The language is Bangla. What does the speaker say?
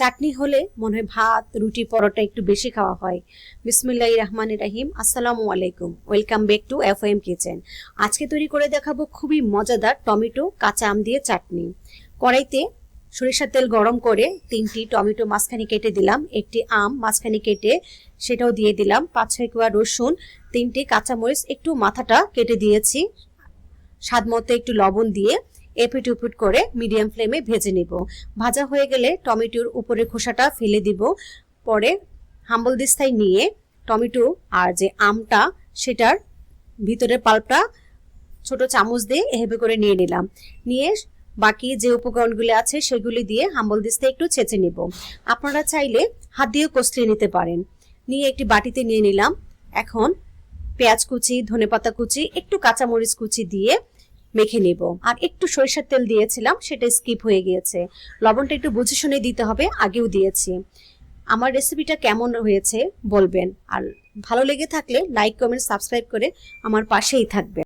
চাটনি হলে মনে হয় ভাত রুটি পরোটা একটু বেশি খাওয়া হয়। বিসমিল্লাহির রহমানির রহিম। আসসালামু আলাইকুম, welcome back to FM kitchen. আজকে তৈরি করে দেখাবো খুবই মজাদার টমেটো কাঁচা আম দিয়ে চাটনি। কড়াইতে সরিষার তেল গরম করে 3টি টমেটো মাঝখানে কেটে দিলাম, একটি আম মাঝখানে কেটে সেটাও দিয়ে দিলাম, 5-6 কোয়া রসুন, 3টি কাঁচামরিচ একটু মাথাটা কেটে দিয়েছি, স্বাদ মতো একটু লবণ দিয়ে এপিট উপিট করে মিডিয়াম ফ্লেমে ভেজে নিব। ভাজা হয়ে গেলে টমেটোর উপরে খোসাটা ফেলে দিব। পরে হাম্বল দিস্তায় নিয়ে টমেটো আর যে আমটা সেটার ভিতরের পাল্পটা ছোট চামচ দিয়ে এভাবে করে নিয়ে নিলাম। নিয়ে বাকি যে উপকরণগুলি আছে সেগুলি দিয়ে হাম্বল দিস্তায় একটু ছেঁচে নিব। আপনারা চাইলে হাত দিয়েও কষলিয়ে নিতে পারেন। নিয়ে একটি বাটিতে নিয়ে নিলাম। এখন পেঁয়াজ কুচি, ধনেপাতা কুচি, একটু কাঁচামরিচ কুচি দিয়ে মেখে নেব। আর একটু সরিষার তেল দিয়েছিলাম, সেটা স্কিপ হয়ে গিয়েছে। লবণটা একটু বুঝে শুনে দিতে হবে, আগেও দিয়েছি। আমার রেসিপিটা কেমন হয়েছে বলবেন, আর ভালো লেগে থাকলে লাইক কমেন্ট সাবস্ক্রাইব করে আমার পাশেই থাকবেন।